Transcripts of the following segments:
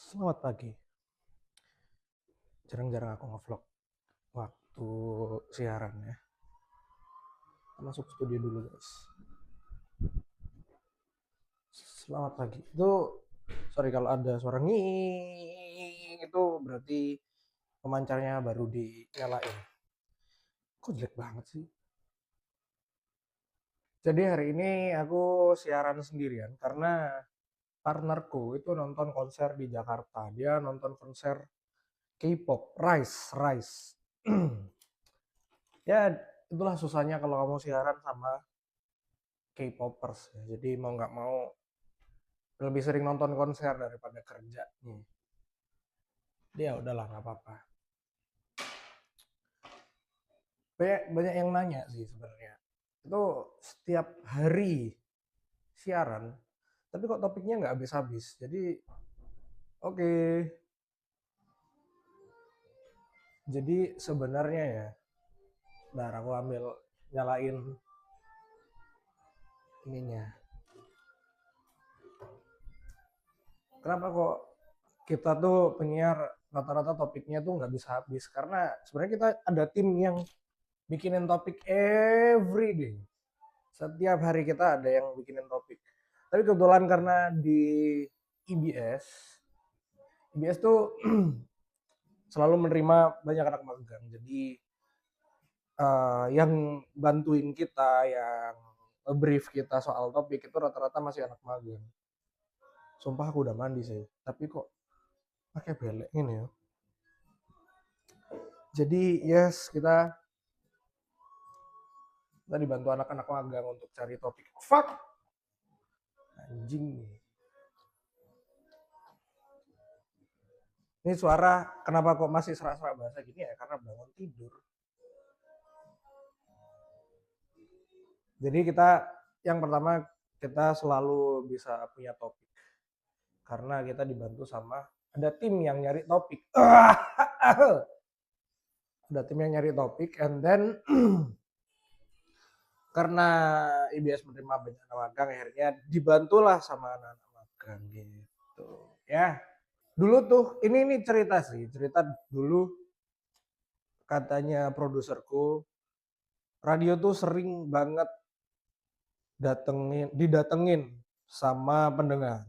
Selamat pagi. Jarang-jarang aku ngevlog waktu siaran ya. Kita masuk studio dulu guys. Selamat pagi. Itu sorry kalau ada suara nging itu berarti pemancarnya baru dinyalain. Kok jelek banget sih? Jadi hari ini aku siaran sendirian karena partnerku itu nonton konser di Jakarta. Dia nonton konser K-pop, Rise. Ya itulah susahnya kalau kamu siaran sama K-popers ya. Jadi mau nggak mau lebih sering nonton konser daripada kerja. Dia udahlah nggak apa-apa. Banyak yang nanya sih sebenarnya. Itu setiap hari siaran, tapi kok topiknya nggak habis-habis. Jadi oke. Jadi sebenarnya ya, bentar aku ambil nyalain ininya. Kenapa kok kita tuh penyiar rata-rata topiknya tuh nggak bisa habis? Karena sebenarnya kita ada tim yang bikinin topik every day. Setiap hari kita ada yang bikinin topik. Tapi kebetulan karena di IBS, IBS tuh selalu menerima banyak anak magang. Jadi yang bantuin kita, yang brief kita soal topik itu rata-rata masih anak magang. Sumpah aku udah mandi sih, tapi kok pakai belek ini ya. Jadi yes, kita dibantu anak-anak magang untuk cari topik. Fuck, anjing. Ini suara kenapa kok masih serak-serak bahasa gini ya? Karena bangun tidur. Jadi yang pertama kita selalu bisa punya topik karena kita dibantu sama ada tim yang nyari topik. Ada tim yang nyari topik and then karena IBS menerima banyak anak magang akhirnya dibantulah sama anak-anak magang gitu. Ya. Dulu tuh ini cerita sih, cerita dulu katanya produserku radio tuh sering banget didatengin sama pendengar.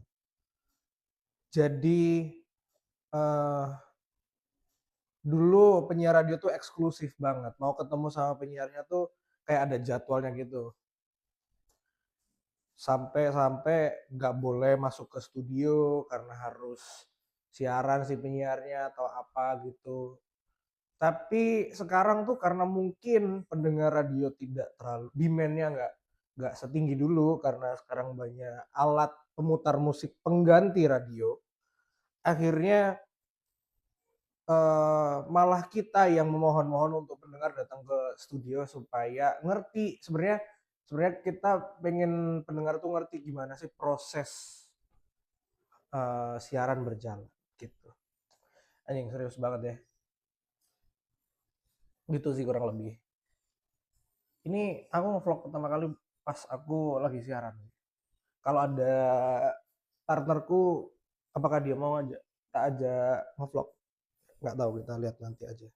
Jadi eh, dulu penyiar radio tuh eksklusif banget. Mau ketemu sama penyiarnya tuh kayak ada jadwalnya gitu. Sampai nggak boleh masuk ke studio karena harus siaran si penyiarnya atau apa gitu. Tapi sekarang tuh karena mungkin pendengar radio tidak terlalu demandnya nggak setinggi dulu karena sekarang banyak alat pemutar musik pengganti radio. Akhirnya malah kita yang memohon-mohon untuk pendengar datang ke studio supaya ngerti sebenarnya kita pengen pendengar tuh ngerti gimana sih proses siaran berjalan gitu. Anjing serius banget ya. Gitu sih kurang lebih. Ini aku nge-vlog pertama kali pas aku lagi siaran. Kalau ada partnerku apakah dia mau aja tak aja nge-vlog? Nggak tahu, kita lihat nanti aja.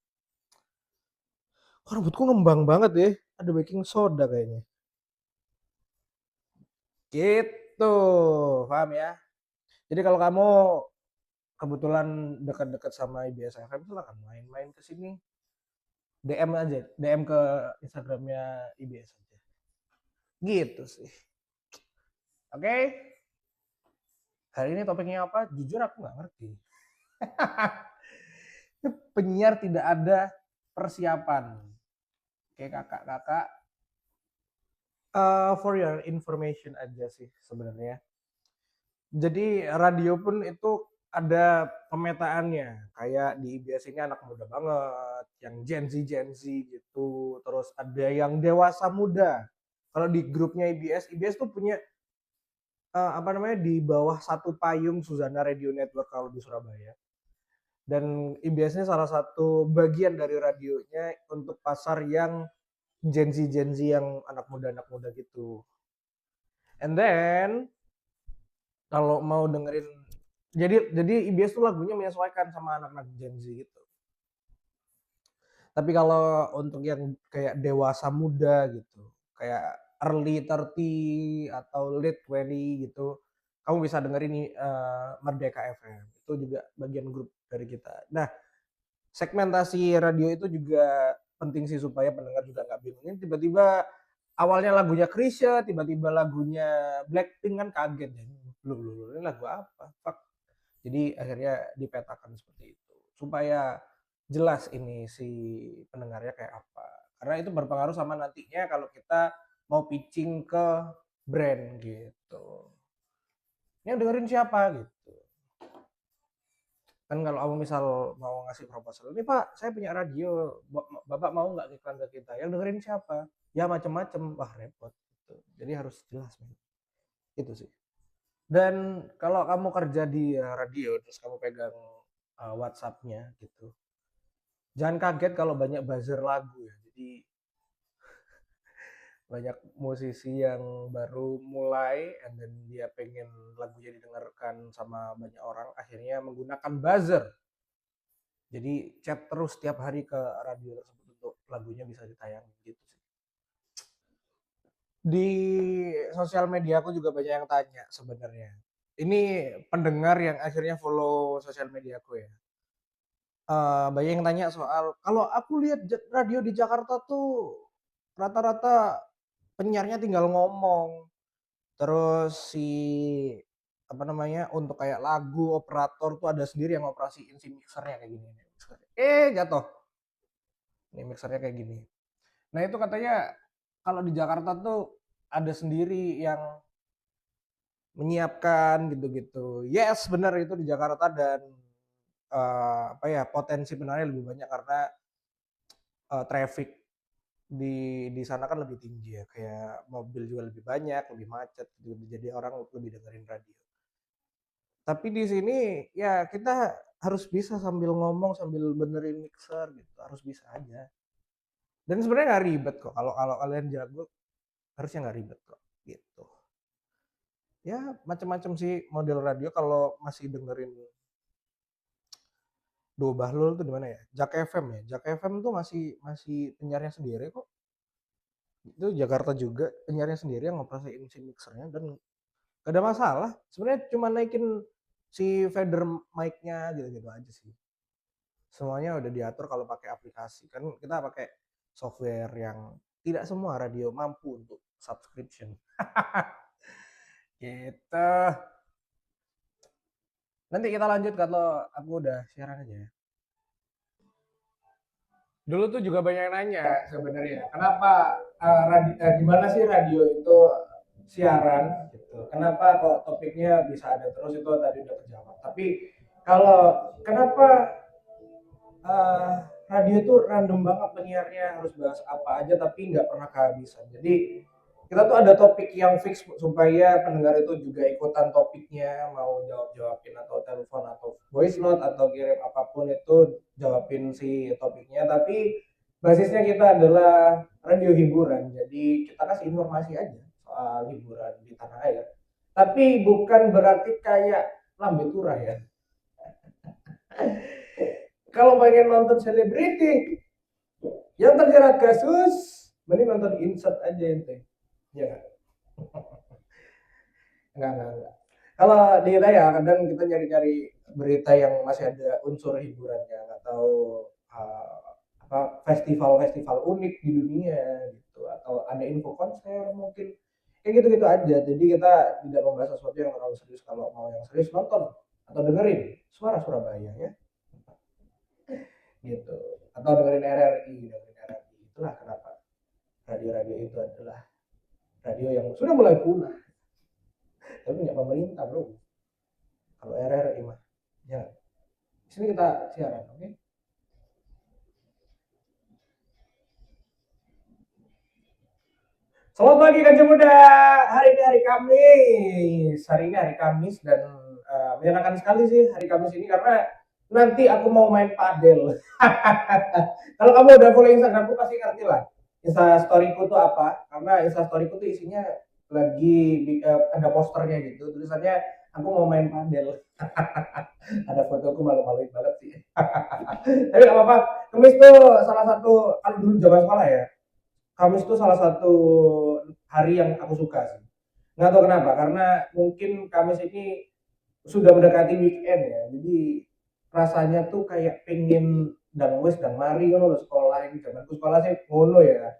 Kok rambutku ngembang banget ya. Ada baking soda kayaknya. Gitu, paham ya? Jadi kalau kamu kebetulan dekat-dekat sama IBS FM, silakan main-main ke sini. DM aja, DM ke Instagramnya IBS aja. Gitu sih. Oke, hari ini topiknya apa? Jujur aku nggak ngerti. Penyiar tidak ada persiapan. Oke kakak-kakak, for your information aja sih sebenarnya. Jadi radio pun itu ada pemetaannya. Kayak di IBS ini anak muda banget, yang Gen Z gitu. Terus ada yang dewasa muda. Kalau di grupnya IBS tuh punya apa namanya di bawah satu payung Suzana Radio Network kalau di Surabaya. Dan IBS ini salah satu bagian dari radionya untuk pasar yang Gen Z yang anak muda gitu. And then kalau mau dengerin Jadi IBS tuh lagunya menyesuaikan sama anak-anak Gen Z gitu. Tapi kalau untuk yang kayak dewasa muda gitu, kayak early 30 atau late 20 gitu, kamu bisa dengerin nih Merdeka FM. Itu juga bagian grup dari kita. Nah, segmentasi radio itu juga penting sih supaya pendengar juga nggak bingung. Ini tiba-tiba awalnya lagunya Chrisye, tiba-tiba lagunya Blackpink kan kaget ya. Loh, ini lagu apa? Fuck. Jadi akhirnya dipetakan seperti itu. Supaya jelas ini si pendengarnya kayak apa. Karena itu berpengaruh sama nantinya kalau kita mau pitching ke brand gitu. Yang dengerin siapa gitu. Kan kalau kamu misal mau ngasih proposal, ini Pak, saya punya radio, Bapak mau nggak iklan ke kita? Yang dengerin siapa? Ya macam-macam, wah repot. Gitu. Jadi harus jelas, men. Itu sih. Dan kalau kamu kerja di radio, terus kamu pegang WhatsApp-nya gitu, jangan kaget kalau banyak buzzer lagu ya. Jadi banyak musisi yang baru mulai, and then dia pengen lagunya didengarkan sama banyak orang, akhirnya menggunakan buzzer. Jadi chat terus tiap hari ke radio tersebut untuk lagunya bisa ditayangin gitu sih. Di sosial media aku juga banyak yang tanya sebenarnya. Ini pendengar yang akhirnya follow sosial media aku ya. Banyak yang tanya soal kalau aku lihat radio di Jakarta tuh rata-rata penyiarnya tinggal ngomong. Terus si apa namanya untuk kayak lagu operator tuh ada sendiri yang operasiin si mixernya kayak gini. Jatuh. Ini mixernya kayak gini. Nah itu katanya kalau di Jakarta tuh ada sendiri yang menyiapkan gitu-gitu. Yes, benar itu di Jakarta dan apa ya potensi benarnya lebih banyak karena traffic di sana kan lebih tinggi ya, kayak mobil juga lebih banyak, lebih macet gitu. Jadi orang lebih dengerin radio. Tapi di sini ya kita harus bisa sambil ngomong sambil benerin mixer gitu, harus bisa aja. Dan sebenarnya nggak ribet kok kalau kalau kalian jago harusnya nggak ribet kok gitu. Ya macam-macam sih model radio kalau masih dengerin Duo Bahlul tuh di mana ya? Jak FM ya. Jak FM tuh masih masih penyiarnya sendiri kok. Itu Jakarta juga penyiarnya sendiri yang ngoperasiin si mixernya dan gak ada masalah. Sebenarnya cuma naikin si fader mic-nya gitu-gitu aja sih. Semuanya udah diatur kalau pakai aplikasi. Kan kita pakai software yang tidak semua radio mampu untuk subscription. Gitu. Nanti kita lanjut kalau aku udah siaran aja ya. Dulu tuh juga banyak yang nanya sebenarnya, kenapa gimana sih radio itu siaran gitu. Kenapa kok topiknya bisa ada terus itu tadi udah terjawab. Tapi kalau kenapa eh, radio itu random banget penyiarnya harus bahas apa aja tapi nggak pernah kehabisan. Jadi kita tuh ada topik yang fix supaya pendengar itu juga ikutan topiknya, mau jawabin atau telepon atau voice note atau kirim apapun itu jawabin si topiknya. Tapi basisnya kita adalah radio hiburan, jadi kita kasih informasi aja soal hiburan di tanah air. Tapi bukan berarti kayak lambe turah ya. Kalau pengen nonton selebriti yang terjerat kasus, mending nonton insert aja ente. Ya kan? Enggak. Kalau di kita ya kadang kita nyari-nyari berita yang masih ada unsur hiburannya, nggak tahu uh, apa festival-festival unik di dunia gitu atau ada info konser mungkin kayak gitu-gitu aja. Jadi kita tidak membahas sesuatu yang terlalu serius. Kalau mau yang serius nonton atau dengerin Suara Surabaya ya gitu atau dengerin RRI. Itulah kenapa radio-radio itu adalah radio yang sudah mulai punah tapi punya pemerintah bro. Kalau RRI mah ya di sini kita siaran, oke? Selamat pagi Kancing Muda. Hari ini hari Kamis. Hari ini hari Kamis dan menyenangkan sekali sih hari Kamis ini karena nanti aku mau main padel. Kalau kamu udah follow Instagramku pasti ngerti lah. Insta storyku tuh apa? Karena Insta storyku tuh isinya lagi ada posternya gitu. Tulisannya aku mau main padel. Ada fotoku malu-maluin banget sih. Tapi nggak apa-apa. Kemis tuh salah satu kalau dulu zaman sekolah ya. Kamis tuh salah satu hari yang aku suka sih. Nggak tahu kenapa, karena mungkin Kamis ini sudah mendekati weekend ya. Jadi rasanya tuh kayak pengen dan wes dan mari ngono sekolah ini zamanku sekolah sih ngono ya.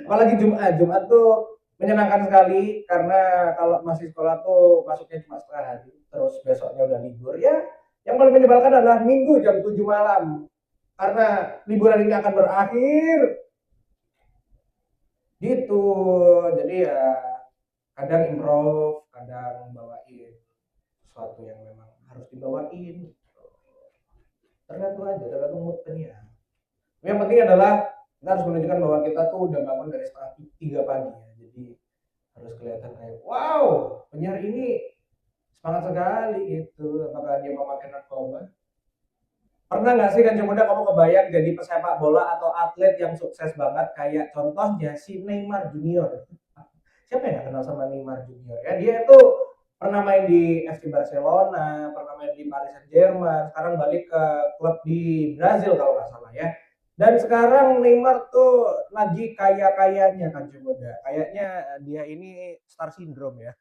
Apalagi Jumat tuh menyenangkan sekali karena kalau masih sekolah tuh masuknya cuma setengah hari, terus besoknya udah libur ya. Yang paling menyebalkan adalah Minggu jam 7 malam karena liburan ini akan berakhir gitu. Jadi ya kadang improv, kadang bawain sesuatu yang memang harus dibawain. Tergantung aja, tergantung moodnya ya. Yang penting adalah kita harus menunjukkan bahwa kita tuh udah bangun dari setengah 3 pagi ya. Jadi harus kelihatan kayak wow, penyiar ini semangat sekali gitu. Apakah dia memakai narkoba? Pernah nggak sih kan Muda kamu kebayang jadi pesepak bola atau atlet yang sukses banget kayak contohnya si Neymar Junior. Siapa yang nggak kenal sama Neymar Junior ya? Dia itu pernah main di FC Barcelona, pernah main di Paris Saint-Germain, sekarang balik ke klub di Brazil kalau nggak salah ya. Dan sekarang Neymar tuh lagi kaya-kayanya kan Muda. Kayaknya dia ini star syndrome ya.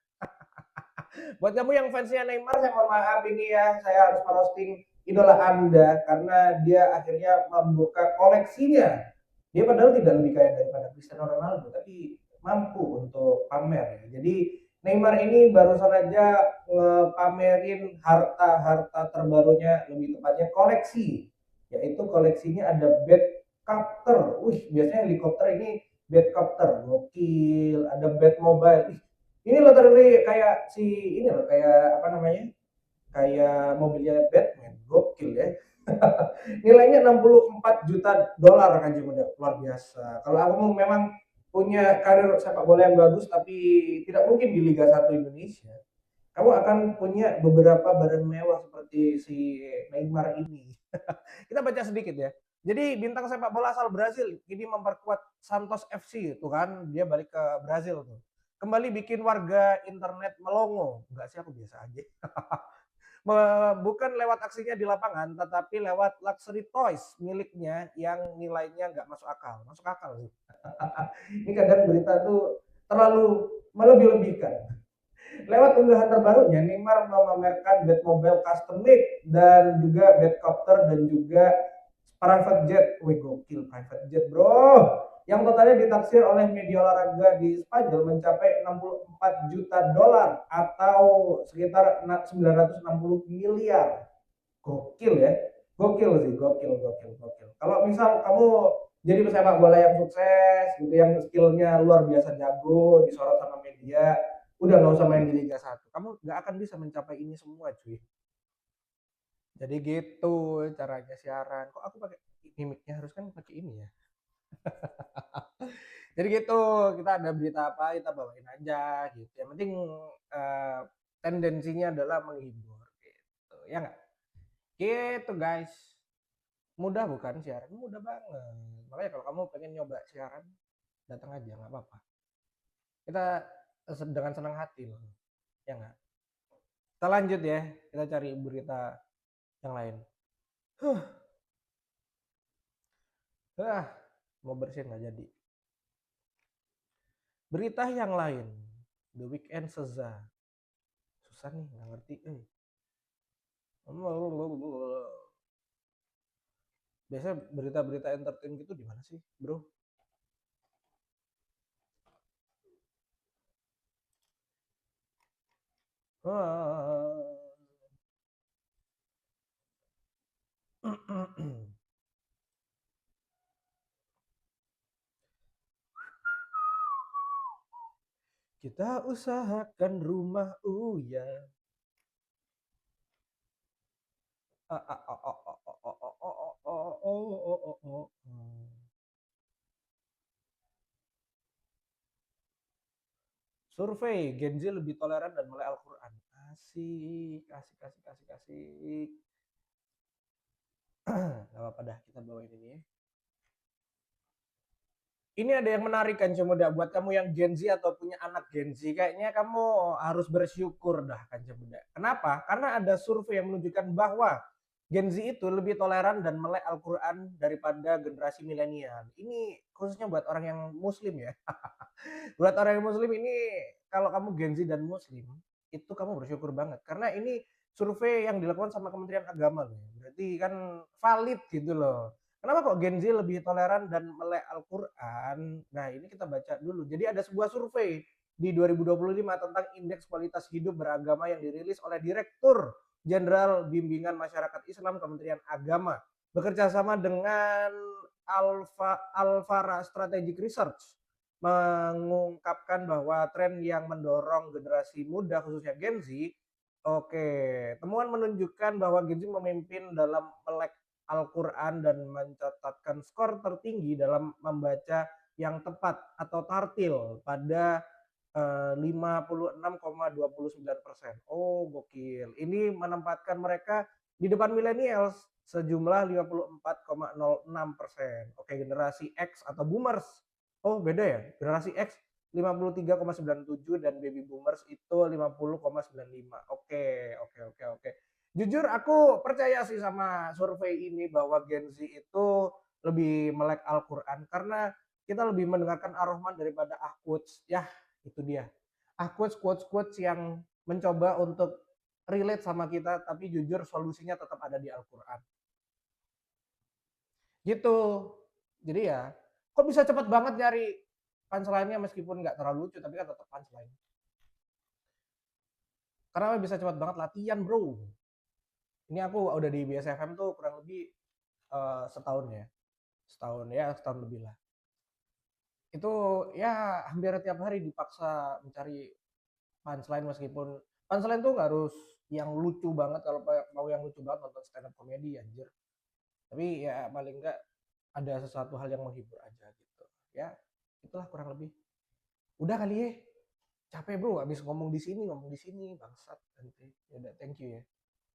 Buat kamu yang fansnya Neymar, saya mohon maaf ini ya, saya harus merosting idola Anda karena dia akhirnya membuka koleksinya. Dia padahal tidak lebih kaya daripada Cristiano Ronaldo, tapi mampu untuk pamer ya. Jadi Neymar ini barusan aja ngepamerin harta-harta terbarunya, lebih tepatnya koleksi. Yaitu koleksinya ada Batcopter. Wih, biasanya helikopter ini Batcopter, gokil. Ada Batmobile. Ini literally kayak si ini loh, kayak apa namanya? Kayak mobilnya Batman, gokil ya. Nilainya 64 juta dolar kan Muda, luar biasa. Kalau aku memang punya karir sepak bola yang bagus tapi tidak mungkin di Liga 1 Indonesia. Kamu akan punya beberapa barang mewah seperti si Neymar ini. Kita baca sedikit ya. Jadi bintang sepak bola asal Brazil ini memperkuat Santos FC itu kan, dia balik ke Brazil tuh. Kembali bikin warga internet melongo. Enggak sih, aku biasa aja. Bukan lewat aksinya di lapangan, tetapi lewat luxury toys miliknya yang nilainya nggak masuk akal. Masuk akal sih. Ini kadang berita tuh terlalu melebih-lebihkan. Lewat unggahan terbarunya, Neymar memamerkan Batmobile custom made dan juga Batcopter dan juga private jet. Wih gokil, private jet bro. Yang totalnya ditaksir oleh media olahraga di Spanyol mencapai 64 juta dolar atau sekitar 960 miliar. Gokil ya. Gokil sih, gokil. Kalau misal kamu jadi pesepak bola yang sukses gitu, yang skillnya luar biasa jago, disorot sama media, udah nggak usah main di Liga 1. Kamu nggak akan bisa mencapai ini semua cuy. Jadi gitu caranya siaran. Kok aku pakai mimiknya harus kan pakai ini ya. Jadi gitu, kita ada berita apa kita bawain aja gitu. Yang penting uh, tendensinya adalah menghibur gitu. Ya nggak? Gitu guys. Mudah bukan siaran? Mudah banget. Makanya kalau kamu pengen nyoba siaran, datang aja nggak apa-apa. Kita dengan senang hati loh. Ya nggak? Kita lanjut ya. Kita cari berita yang lain. Mau bersihin nggak jadi. Berita yang lain. The Weekend Seza. Susah nih, nggak ngerti. Biasanya berita-berita entertain gitu di mana sih, bro? Kita usahakan rumah Uya. Survei Gen Z lebih toleran dan mulai Al-Quran. Asik, asik, asik, asik, asik. Gak apa-apa dah, kita bawain ini ya. Ini ada yang menarik kan Muda, buat kamu yang Gen Z atau punya anak Gen Z, kayaknya kamu harus bersyukur dah kan Muda. Kenapa? Karena ada survei yang menunjukkan bahwa Gen Z itu lebih toleran dan melek Al-Quran daripada generasi milenial. Ini khususnya buat orang yang muslim ya. Buat orang yang muslim ini, kalau kamu Gen Z dan muslim, itu kamu bersyukur banget. Karena ini survei yang dilakukan sama Kementerian Agama loh. Berarti kan valid gitu loh. Kenapa kok Gen Z lebih toleran dan melek Al-Quran? Nah ini kita baca dulu. Jadi ada sebuah survei di 2025 tentang indeks kualitas hidup beragama yang dirilis oleh Direktur Jenderal Bimbingan Masyarakat Islam Kementerian Agama bekerja sama dengan Alfara Strategic Research mengungkapkan bahwa tren yang mendorong generasi muda khususnya Gen Z, oke, temuan menunjukkan bahwa Gen Z memimpin dalam melek Al-Quran dan mencatatkan skor tertinggi dalam membaca yang tepat atau tartil pada 56,29%. Oh, gokil. Ini menempatkan mereka di depan millennials sejumlah 54,06%. Oke, generasi X atau boomers. Oh, beda ya. Generasi X 53,97 dan baby boomers itu 50,95. Oke, oke, oke, oke. Jujur aku percaya sih sama survei ini bahwa Gen Z itu lebih melek Al-Quran karena kita lebih mendengarkan Ar-Rahman daripada Quds. Ya, itu dia. Quotes yang mencoba untuk relate sama kita, tapi jujur solusinya tetap ada di Al-Quran. Gitu. Jadi ya, kok bisa cepet banget nyari punchline-nya meskipun nggak terlalu lucu, tapi kan tetap punchline. Karena bisa cepet banget latihan, bro. Ini aku udah di BSFM tuh kurang lebih setahun ya. Setahun lebih lah. Itu ya hampir tiap hari dipaksa mencari punchline, meskipun punchline tuh nggak harus yang lucu banget. Kalau mau yang lucu banget nonton stand up comedy anjir, tapi ya paling enggak ada sesuatu hal yang menghibur aja gitu ya. Itulah kurang lebih. Udah kali ya, capek bro, abis ngomong di sini bangsat nanti. Ya udah, thank you ya.